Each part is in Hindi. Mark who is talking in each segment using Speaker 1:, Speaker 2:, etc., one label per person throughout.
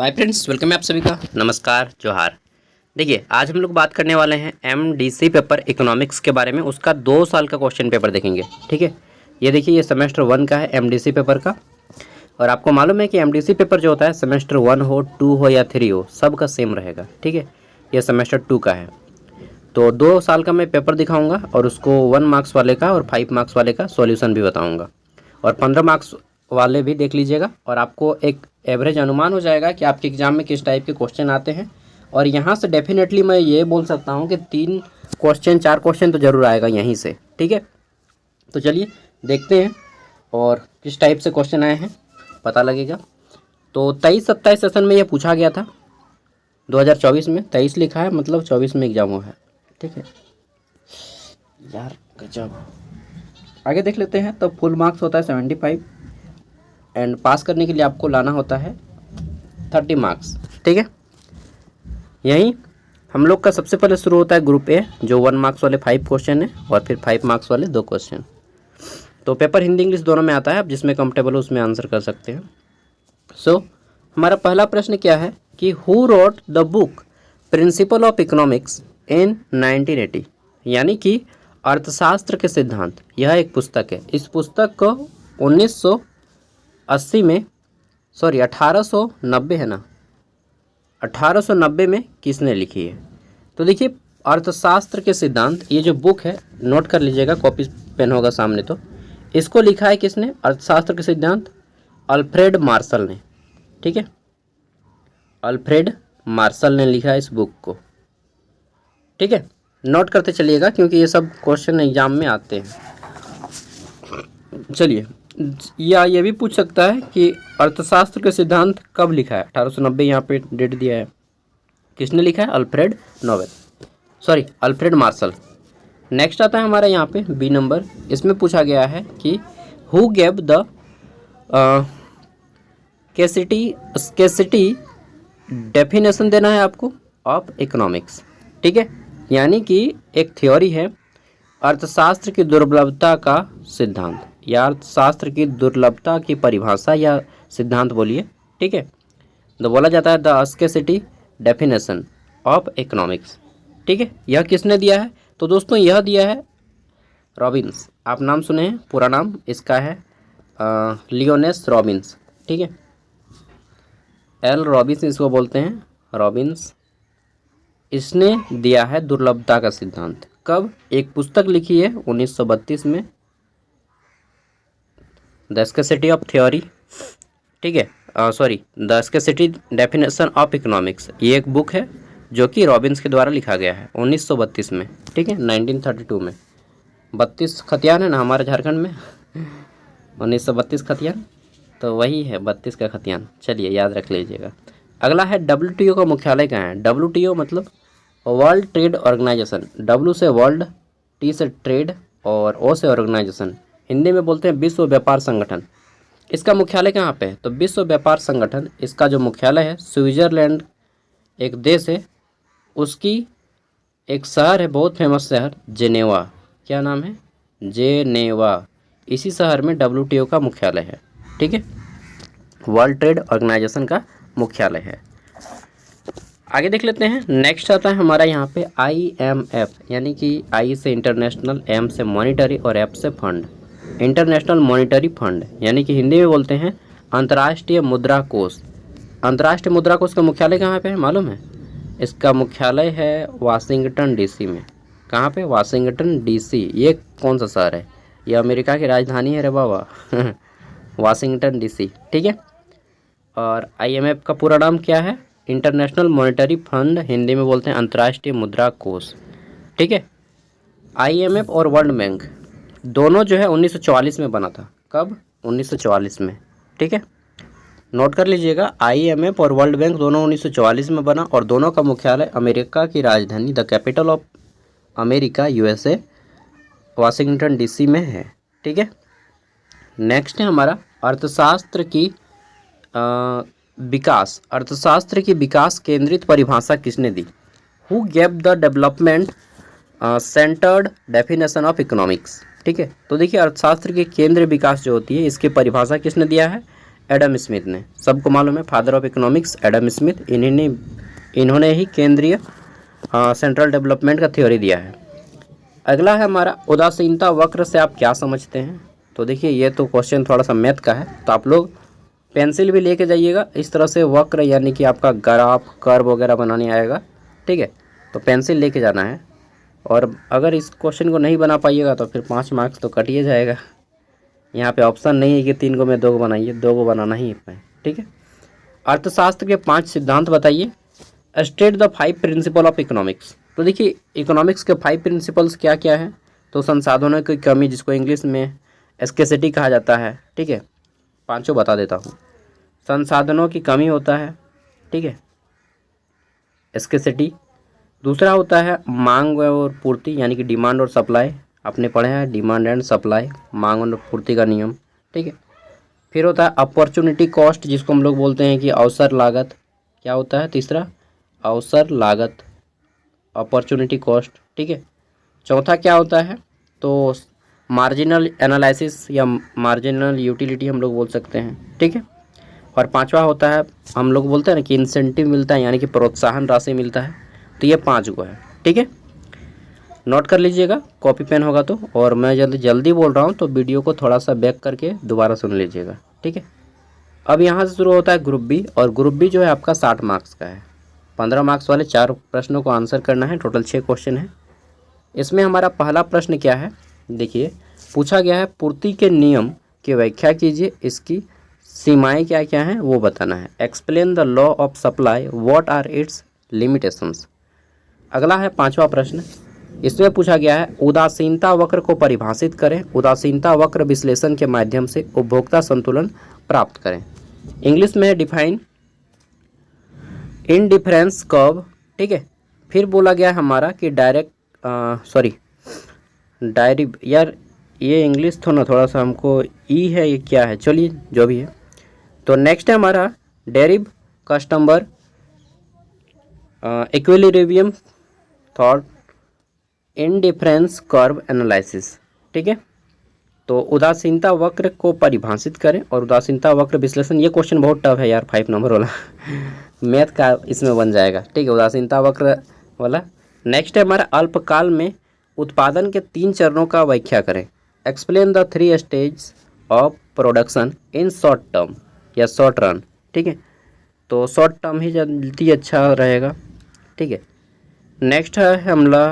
Speaker 1: तो हाय फ्रेंड्स, वेलकम है आप सभी का। नमस्कार, जोहार। देखिए, आज हम लोग बात करने वाले हैं एमडीसी पेपर इकोनॉमिक्स के बारे में। उसका 2 साल का क्वेश्चन पेपर देखेंगे। ठीक है, ये देखिए, ये सेमेस्टर 1 का है एमडीसी पेपर का। और आपको मालूम है कि एमडीसी पेपर जो होता है सेमेस्टर 1 हो, 2 हो या 3 हो, सबका सेम रहेगा। ठीक है, ये सेमेस्टर 2 का है। तो 2 साल का मैं पेपर दिखाऊंगा और उसको 1 मार्क्स वाले का और 5 मार्क्स वाले का सॉल्यूशन भी बताऊंगा। और 15 मार्क्स वाले भी देख लीजिएगा और आपको एक एवरेज अनुमान हो जाएगा कि आपके एग्जाम में किस टाइप के क्वेश्चन आते हैं। और यहाँ से डेफिनेटली मैं ये बोल सकता हूँ कि 3 क्वेश्चन 4 क्वेश्चन तो ज़रूर आएगा यहीं से। ठीक है, तो चलिए देखते हैं और किस टाइप से क्वेश्चन आए हैं पता लगेगा। तो 23-27 सेशन में ये पूछा गया था 2024 में। 23 लिखा है, मतलब 24 में एग्जाम हुआ है। ठीक है यार, गजब। आगे देख लेते हैं। तो फुल मार्क्स होता है 75 एंड पास करने के लिए आपको लाना होता है 30 मार्क्स। ठीक है, यहीं हम लोग का सबसे पहले शुरू होता है ग्रुप ए, जो 1 मार्क्स वाले 5 क्वेश्चन है और फिर 5 मार्क्स वाले 2 क्वेश्चन। तो पेपर हिंदी इंग्लिश दोनों में आता है, आप जिसमें कंफर्टेबल हो उसमें आंसर कर सकते हैं। सो हमारा पहला प्रश्न क्या है कि who wrote the book principle of economics in 1980, यानी कि अर्थशास्त्र के सिद्धांत। यह एक पुस्तक है। इस पुस्तक को 1980 में 1890 है ना, 1890 में किसने लिखी है? तो देखिए, अर्थशास्त्र के सिद्धांत, ये जो बुक है नोट कर लीजिएगा, कॉपी पेन होगा सामने। तो इसको लिखा है किसने? अर्थशास्त्र के सिद्धांत अल्फ्रेड मार्शल ने। ठीक है, अल्फ्रेड मार्शल ने लिखा है इस बुक को। ठीक है, नोट करते चलिएगा क्योंकि ये सब क्वेश्चन एग्जाम में आते हैं। चलिए, या ये भी पूछ सकता है कि अर्थशास्त्र के सिद्धांत कब लिखा है? 1890 यहाँ पे डेट दिया है। किसने लिखा है? Alfred Marshall. नेक्स्ट आता है हमारा यहाँ पे बी नंबर। इसमें पूछा गया है कि who gave the scarcity definition देना है आपको ऑफ इकोनॉमिक्स। ठीक है, यानी कि एक थ्योरी है अर्थशास्त्र की दुर्लभता का सिद्धांत, या अर्थशास्त्र की दुर्लभता की परिभाषा या सिद्धांत बोलिए। ठीक है, तो बोला जाता है the scarcity definition of economics. ठीक है, यह किसने दिया है? तो दोस्तों यह दिया है रॉबिन्स। आप नाम सुने हैं, पूरा नाम इसका है लियोनेस रॉबिन्स। ठीक है, एल रॉबिन्स इसको बोलते हैं, रॉबिन्स। इसने दिया है दुर्लभता का सिद्धांत। कब? एक पुस्तक लिखी है 1932 में, द स्केसिटी ऑफ थ्योरी। ठीक है, the scarcity definition of economics. ये एक बुक है जो कि रॉबिन्स के द्वारा लिखा गया है 1932 में। ठीक है, 1932 में। 32 खतियान है ना हमारे झारखंड में 1932 खतियान, तो वही है 32 का खतियान। चलिए याद रख लीजिएगा। अगला है WTO का मुख्यालय कहाँ है? WTO मतलब वर्ल्ड ट्रेड ऑर्गेनाइजेशन। W से वर्ल्ड, T से ट्रेड और O से ऑर्गेनाइजेशन। हिंदी में बोलते हैं विश्व व्यापार संगठन। इसका मुख्यालय कहाँ पे है? तो विश्व व्यापार संगठन, इसका जो मुख्यालय है स्विट्जरलैंड एक देश है, उसकी एक शहर है, बहुत फेमस शहर, जेनेवा। क्या नाम है? जेनेवा। इसी शहर में WTO का मुख्यालय है। ठीक है, वर्ल्ड ट्रेड ऑर्गेनाइजेशन का मुख्यालय है। आगे देख लेते हैं। नेक्स्ट आता है हमारा यहाँ पे IMF, यानी कि I से इंटरनेशनल, M से मॉनिटरी और F से फंड। इंटरनेशनल मॉनिटरी फंड, यानी कि हिंदी में बोलते हैं अंतर्राष्ट्रीय मुद्रा कोष। अंतर्राष्ट्रीय मुद्रा कोष का मुख्यालय कहाँ पे है मालूम है? इसका मुख्यालय है वाशिंगटन DC में। कहाँ पे? Washington DC। ये कौन सा शहर है? ये अमेरिका की राजधानी है रे बाबा वाशिंगटन DC। ठीक है, और IMF का पूरा नाम क्या है? इंटरनेशनल मॉनेटरी फंड, हिंदी में बोलते हैं अंतर्राष्ट्रीय मुद्रा कोष। ठीक है, IMF और वर्ल्ड बैंक दोनों जो है 1944 में बना था। कब? 1944 में। ठीक है, नोट कर लीजिएगा, IMF और वर्ल्ड बैंक दोनों 1944 में बना और दोनों का मुख्यालय अमेरिका की राजधानी, the capital of America USA, Washington DC में है। ठीक है, नेक्स्ट है हमारा अर्थशास्त्र की विकास। अर्थशास्त्र की विकास केंद्रित परिभाषा किसने दी? Who gave the development centred definition of economics. ठीक है, तो देखिए अर्थशास्त्र के केंद्र विकास जो होती है, इसकी परिभाषा किसने दिया है? एडम स्मिथ ने, सबको मालूम है father of economics Adam Smith, इन्होंने ही केंद्रीय सेंट्रल डेवलपमेंट का थ्योरी दिया है। अगला है हमारा उदासीनता वक्र से आप क्या समझते हैं। तो देखिए ये तो क्वेश्चन थोड़ा सा मैथ का है, तो आप लोग पेंसिल भी लेके जाइएगा, इस तरह से वक्र यानी कि आपका ग्राफ कर्व वगैरह बनाने आएगा, ठीक है, तो पेंसिल लेके जाना है। और अगर इस क्वेश्चन को नहीं बना पाइएगा तो फिर 5 मार्क्स तो कट ही जाएगा। यहाँ पे ऑप्शन नहीं है कि 3 को में 2 को बनाइए, 2 को बनाना ही है, ठीक है। अर्थशास्त्र के 5 सिद्धांत बताइए। State the 5 principal of economics. तो देखिए इकोनॉमिक्स के 5 प्रिंसिपल्स क्या क्या है। तो संसाधनों की कमी, जिसको इंग्लिश में स्केसिटी कहा जाता है, ठीक है, 5 बता देता हूँ। संसाधनों की कमी होता है, ठीक है, स्केसिटी। दूसरा होता है मांग और पूर्ति, यानी कि डिमांड और सप्लाई, आपने पढ़े हैं डिमांड एंड सप्लाई, मांग और पूर्ति का नियम, ठीक है। फिर होता है अपॉर्चुनिटी कॉस्ट, जिसको हम लोग बोलते हैं कि अवसर लागत, क्या होता है तीसरा, अवसर लागत, अपॉर्चुनिटी कॉस्ट, ठीक है। चौथा क्या होता है, तो मार्जिनल एनालिसिस या मार्जिनल यूटिलिटी हम लोग बोल सकते हैं, ठीक है। और 5वां होता है, हम लोग बोलते हैं ना कि इंसेंटिव मिलता है, यानी कि प्रोत्साहन राशि मिलता है। तो ये 5 को है, ठीक है, नोट कर लीजिएगा, कॉपी पेन होगा तो। और मैं जल्दी बोल रहा हूँ तो वीडियो को थोड़ा सा बैक करके दोबारा सुन लीजिएगा, ठीक है। अब यहाँ से शुरू होता है ग्रुप बी, और ग्रुप बी जो है आपका 60 मार्क्स का है। 15 मार्क्स वाले 4 प्रश्नों को आंसर करना है, टोटल 6 क्वेश्चन है। इसमें हमारा पहला प्रश्न क्या है, देखिए पूछा गया है पूर्ति के नियम की व्याख्या कीजिए, इसकी सीमाएं क्या क्या हैं वो बताना है। Explain the law of supply, what are its limitations. अगला है 5वां प्रश्न, इसमें पूछा गया है उदासीनता वक्र को परिभाषित करें, उदासीनता वक्र विश्लेषण के माध्यम से उपभोक्ता संतुलन प्राप्त करें। इंग्लिश में डिफाइन इनडिफरेंस कर्व, ठीक है। फिर बोला गया हमारा कि डायरिव, यार ये इंग्लिश थोड़ा सा हमको ई है, ये क्या है, चलिए जो भी है। तो नेक्स्ट है हमारा derive customer equilibrium thought indifference curve analysis, ठीक है। तो उदासीनता वक्र को परिभाषित करें और उदासीनता वक्र विश्लेषण, ये क्वेश्चन बहुत टफ है यार, 5 नंबर वाला मैथ का इसमें बन जाएगा, ठीक है, उदासीनता वक्र वाला। नेक्स्ट है हमारा अल्पकाल में उत्पादन के 3 चरणों का व्याख्या करें। Explain the 3 stage of production in short term या शॉर्ट रन, ठीक है, तो शॉर्ट टर्म ही जल्दी अच्छा रहेगा, ठीक है। नेक्स्ट है हमला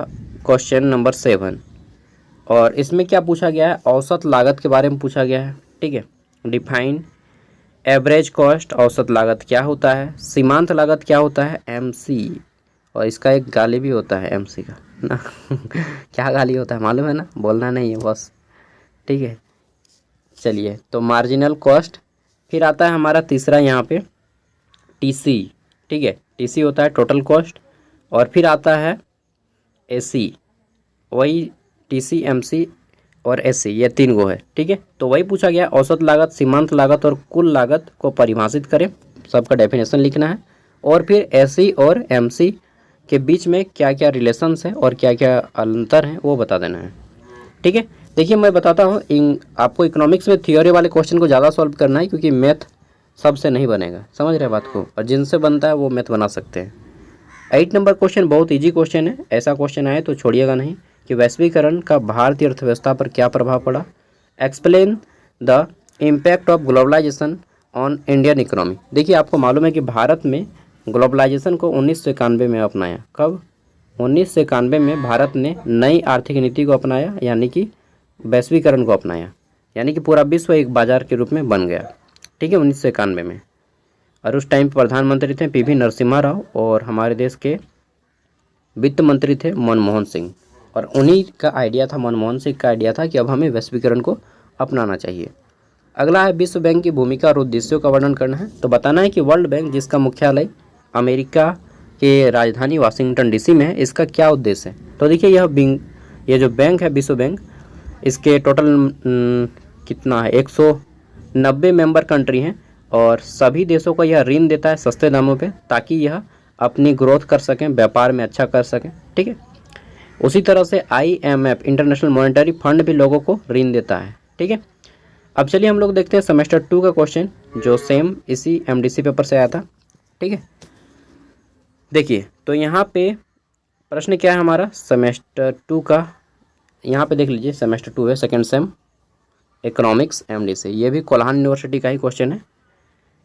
Speaker 1: क्वेश्चन नंबर 7, और इसमें क्या पूछा गया है, औसत लागत के बारे में पूछा गया है, ठीक है। डिफाइन एवरेज कॉस्ट, औसत लागत क्या होता है, सीमांत लागत क्या होता है, एमसी, और इसका एक गाली भी होता है एमसी का ना क्या गाली होता है मालूम है ना, बोलना नहीं है बस, ठीक है। चलिए, तो मार्जिनल कॉस्ट। फिर आता है हमारा तीसरा यहाँ पे टीसी, ठीक है, टीसी होता है टोटल कॉस्ट। और फिर आता है एसी, वही टीसी, एमसी और एससी, ये 3 गो है, ठीक है। तो वही पूछा गया औसत लागत, सीमांत लागत और कुल लागत को परिभाषित करें, सबका डेफिनेशन लिखना है। और फिर एससी और एमसी के बीच में क्या क्या रिलेशंस है और क्या क्या अंतर हैं वो बता देना है, ठीक है। देखिए मैं बताता हूँ, आपको इकोनॉमिक्स में थियोरी वाले क्वेश्चन को ज़्यादा सॉल्व करना है, क्योंकि मैथ सबसे नहीं बनेगा, समझ रहे बात को, और जिनसे बनता है वो मैथ बना सकते हैं। 8 नंबर क्वेश्चन बहुत ईजी क्वेश्चन है, ऐसा क्वेश्चन आए तो छोड़िएगा नहीं कि वैश्वीकरण का भारतीय अर्थव्यवस्था पर क्या प्रभाव पड़ा। Explain the impact of globalisation on Indian economy. देखिए आपको मालूम है कि भारत में ग्लोबलाइजेशन को 1991 में अपनाया। कब? 1991 में भारत ने नई आर्थिक नीति को अपनाया, यानी कि वैश्वीकरण को अपनाया, यानी कि पूरा विश्व एक बाजार के रूप में बन गया, ठीक है, 1991 में। और उस टाइम प्रधानमंत्री थे पीवी नरसिम्हा राव, और हमारे देश के वित्त मंत्री थे मनमोहन सिंह, और उन्हीं का आइडिया था, मनमोहन सिंह का आइडिया था कि अब हमें वैश्वीकरण को अपनाना चाहिए। अगला है विश्व बैंक की भूमिका और उद्देश्यों का वर्णन करना है। तो बताना है कि वर्ल्ड बैंक, जिसका मुख्यालय अमेरिका के राजधानी वाशिंगटन डीसी में है, इसका क्या उद्देश्य है। तो देखिए ये जो बैंक है विश्व बैंक, इसके टोटल कितना है, 190 मेंबर कंट्री हैं, और सभी देशों को यह ऋण देता है सस्ते दामों पे, ताकि यह अपनी ग्रोथ कर सकें, व्यापार में अच्छा कर सकें, ठीक है। उसी तरह से IMF इंटरनेशनल मॉनेटरी फंड भी लोगों को ऋण देता है, ठीक है। अब चलिए हम लोग देखते हैं सेमेस्टर 2 का क्वेश्चन, जो सेम इसी एमडीसी पेपर से आया था। ठीक है, देखिए तो यहाँ पे प्रश्न क्या है हमारा सेमेस्टर 2 का, यहाँ पे देख लीजिए सेमेस्टर 2 है, सेकेंड सेम इकोनॉमिक्स एमडीसी, ये भी कोल्हान यूनिवर्सिटी का ही क्वेश्चन है।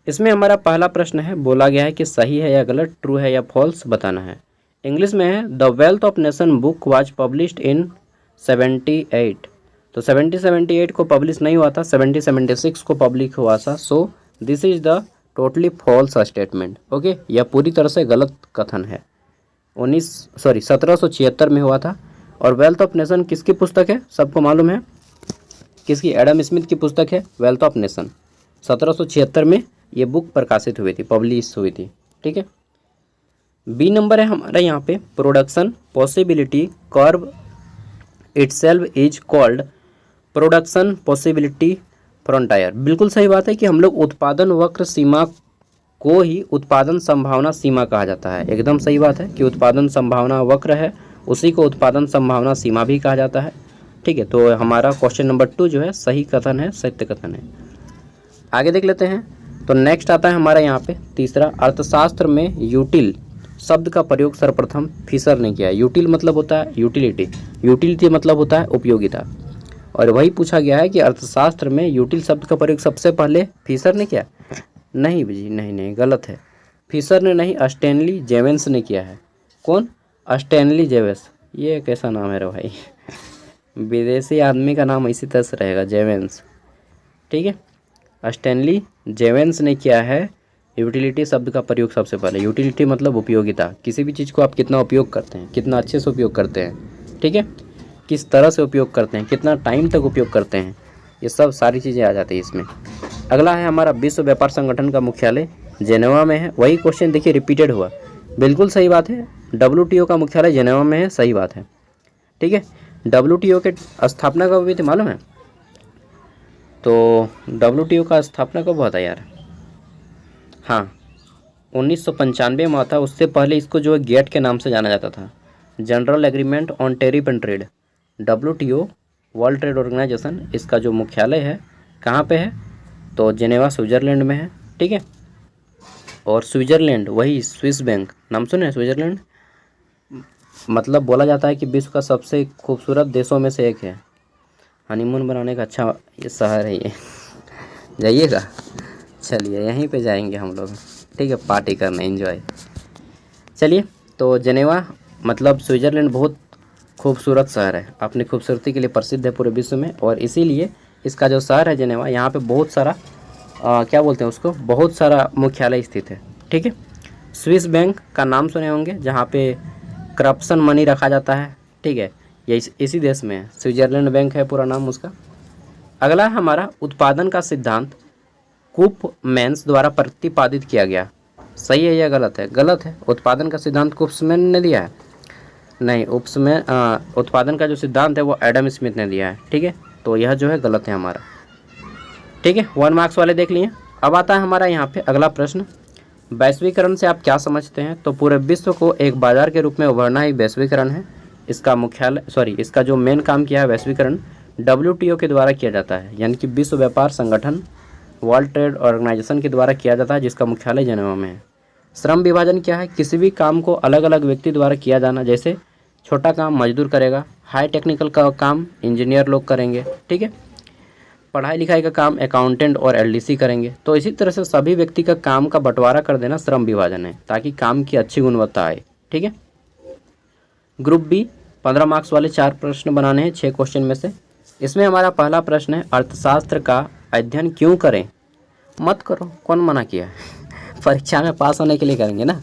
Speaker 1: इसमें हमारा पहला प्रश्न है, बोला गया है कि सही है या गलत, ट्रू है या फॉल्स बताना है। इंग्लिश में है, the wealth of nation book was published in 78, तो 78 को पब्लिश नहीं हुआ था, 76 को पब्लिक हुआ था। So this is the totally false statement. Okay, यह पूरी तरह से गलत कथन है। 1776 में हुआ था। और वेल्थ ऑफ नेशन किसकी पुस्तक है, सबको मालूम है किसकी, एडम स्मिथ की पुस्तक है वेल्थ ऑफ नेशन। 1776 में ये बुक प्रकाशित हुई थी, पब्लिश हुई थी। ठीक है, बी नंबर है हमारा यहाँ पे, production possibility curve itself is called production possibility frontier. बिल्कुल सही बात है कि हम लोग उत्पादन वक्र सीमा को ही उत्पादन संभावना सीमा कहा जाता है। एकदम सही बात है कि उत्पादन संभावना वक्र है, उसी को उत्पादन संभावना सीमा भी कहा जाता है। ठीक है, तो हमारा क्वेश्चन नंबर 2 जो है सही कथन है, सत्य कथन है। आगे देख लेते हैं। तो नेक्स्ट आता है हमारा यहाँ पे तीसरा, अर्थशास्त्र में यूटिल शब्द का प्रयोग सर्वप्रथम फिशर ने किया है। यूटिल मतलब होता है यूटिलिटी, यूटिलिटी मतलब होता है उपयोगिता, और वही पूछा गया है कि अर्थशास्त्र में यूटिल शब्द का प्रयोग सबसे पहले फिशर ने किया। नहीं जी, नहीं, गलत है। फिशर ने नहीं, स्टैनली जेवेंस ने किया है। कौन? स्टैनली जेवेंस। ये कैसा नाम है रे भाई, विदेशी आदमी का नाम इसी तरह से रहेगा, जेवेंस। ठीक है, स्टैनली जेवेंस ने किया है यूटिलिटी शब्द का प्रयोग सबसे पहले। यूटिलिटी मतलब उपयोगिता, किसी भी चीज़ को आप कितना उपयोग करते हैं, कितना अच्छे से उपयोग करते हैं। ठीक है, किस तरह से उपयोग करते हैं, कितना टाइम तक उपयोग करते हैं, ये सब सारी चीज़ें आ जाती है इसमें। अगला है हमारा, विश्व व्यापार संगठन का मुख्यालय जेनेवा में है। वही क्वेश्चन देखिए रिपीटेड हुआ, बिल्कुल सही बात है। WTO का मुख्यालय जेनेवा में है, सही बात है। ठीक है, WTO के स्थापना कब हुई थी मालूम है? तो WTO का स्थापना कब हुआ था यार? हाँ, 1995 में हुआ था। उससे पहले इसको जो है गेट के नाम से जाना जाता था, General Agreement on Tariff and Trade. WTO World Trade Organisation, इसका जो मुख्यालय है कहाँ पे है? तो जेनेवा स्विट्ज़रलैंड में है। ठीक है, और स्विट्ज़रलैंड वही स्विस बैंक, नाम सुने स्विट्ज़रलैंड? मतलब बोला जाता है कि विश्व का सबसे खूबसूरत देशों में से एक है। हनीमून बनाने का अच्छा ये शहर है ये, जाइएगा। चलिए यहीं पे जाएंगे हम लोग। ठीक है, पार्टी करने, एंजॉय। चलिए, तो जेनेवा मतलब स्विट्ज़रलैंड बहुत खूबसूरत शहर है, अपनी खूबसूरती के लिए प्रसिद्ध है पूरे विश्व में। और इसीलिए इसका जो शहर है जेनेवा, यहाँ पे बहुत सारा क्या बोलते हैं उसको, बहुत सारा मुख्यालय स्थित है। ठीक है, स्विस बैंक का नाम सुने होंगे, जहाँ पे करप्शन मनी रखा जाता है। ठीक है, ये इसी देश में है, स्विट्ज़रलैंड बैंक है पूरा नाम उसका। अगला है हमारा, उत्पादन का सिद्धांत कूपमैन्स द्वारा प्रतिपादित किया गया। सही है या गलत है? गलत है। उत्पादन का सिद्धांत कूपमैन ने दिया है? नहीं, उत्पादन का जो सिद्धांत है वो एडम स्मिथ ने दिया है। ठीक है, तो यह जो है गलत है हमारा। ठीक है, 1 मार्क्स वाले देख लिए। अब आता है हमारा यहाँ पे अगला प्रश्न, वैश्वीकरण से आप क्या समझते हैं? तो पूरे विश्व को एक बाजार के रूप में उभरना ही वैश्वीकरण है। इसका जो मेन काम किया है वैश्वीकरण WTO के द्वारा किया जाता है, यानी कि विश्व व्यापार संगठन वर्ल्ड ट्रेड ऑर्गेनाइजेशन के द्वारा किया जाता है, जिसका मुख्यालय जेनेवा में है। श्रम विभाजन क्या है? किसी भी काम को अलग अलग व्यक्ति द्वारा किया जाना, जैसे छोटा काम मजदूर करेगा, हाई टेक्निकल का काम इंजीनियर लोग करेंगे। ठीक है, पढ़ाई लिखाई का काम अकाउंटेंट और LDC करेंगे। तो इसी तरह से सभी व्यक्ति का काम का बंटवारा कर देना श्रम विभाजन है, ताकि काम की अच्छी गुणवत्ता आए। ठीक है, ग्रुप बी 15 मार्क्स वाले 4 प्रश्न बनाने हैं 6 क्वेश्चन में से। इसमें हमारा पहला प्रश्न है, अर्थशास्त्र का अध्ययन क्यों करें? मत करो, कौन मना किया? परीक्षा में पास होने के लिए करेंगे ना।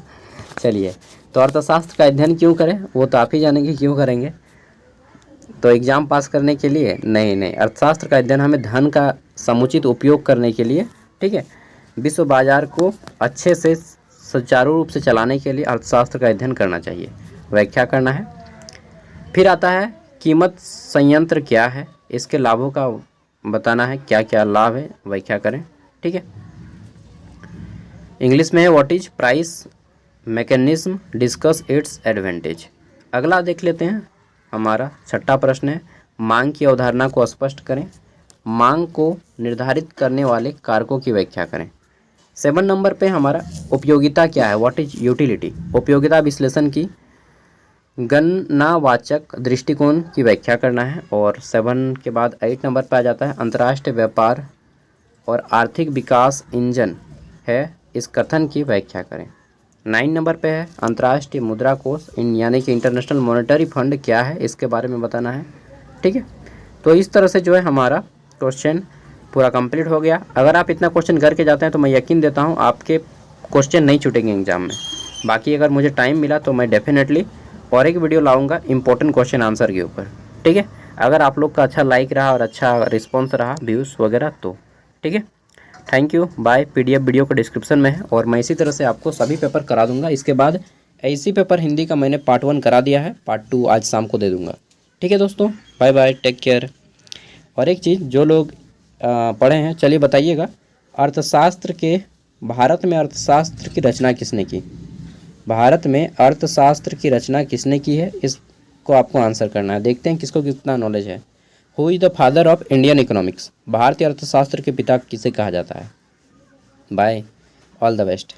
Speaker 1: चलिए, तो अर्थशास्त्र का अध्ययन क्यों करें, वो तो आप ही जानेंगे क्यों करेंगे। तो एग्ज़ाम पास करने के लिए नहीं, अर्थशास्त्र का अध्ययन हमें धन का समुचित उपयोग करने के लिए, ठीक है, विश्व बाजार को अच्छे से सुचारू रूप से चलाने के लिए अर्थशास्त्र का अध्ययन करना चाहिए, व्याख्या करना है। फिर आता है कीमत संयंत्र क्या है, इसके लाभों का बताना है, क्या क्या लाभ है, व्याख्या करें। ठीक है, इंग्लिश में है what is price mechanism, discuss it's advantage. अगला देख लेते हैं, हमारा छठा प्रश्न है, मांग की अवधारणा को स्पष्ट करें। मांग को निर्धारित करने वाले कारकों की व्याख्या करें। 7 नंबर पे हमारा उपयोगिता क्या है, व्हाट इज यूटिलिटी, उपयोगिता विश्लेषण की गणनावाचक दृष्टिकोण की व्याख्या करना है। और 7 के बाद 8 नंबर पर आ जाता है अंतर्राष्ट्रीय व्यापार और आर्थिक विकास इंजन है, इस कथन की व्याख्या करें। 9 नंबर पे है अंतर्राष्ट्रीय मुद्रा कोष यानी कि इंटरनेशनल मॉनेटरी फंड क्या है, इसके बारे में बताना है। ठीक है, तो इस तरह से जो है हमारा क्वेश्चन पूरा कंप्लीट हो गया। अगर आप इतना क्वेश्चन करके जाते हैं तो मैं यकीन देता हूँ आपके क्वेश्चन नहीं छूटेंगे एग्जाम में। बाकी अगर मुझे टाइम मिला तो मैं डेफिनेटली और एक वीडियो लाऊंगा इंपॉर्टेंट क्वेश्चन आंसर के ऊपर। ठीक है, अगर आप लोग का अच्छा लाइक रहा और अच्छा रिस्पॉन्स रहा, व्यूज़ वगैरह, तो ठीक है। Thank you, bye. PDF video का डिस्क्रिप्शन में है और मैं इसी तरह से आपको सभी पेपर करा दूंगा। इसके बाद ऐसी पेपर हिंदी का मैंने पार्ट 1 करा दिया है, पार्ट 2 आज शाम को दे दूंगा। ठीक है दोस्तों, बाय बाय, टेक केयर। और एक चीज़ जो लोग पढ़े हैं, चलिए बताइएगा, अर्थशास्त्र के भारत में अर्थशास्त्र की रचना किसने की? भारत में अर्थशास्त्र की रचना किसने की है, इसको आपको आंसर करना है। देखते हैं किसको कितना नॉलेज है। Who is the father of Indian economics, भारतीय अर्थशास्त्र के पिता किसे कहा जाता है? Bye, all the best.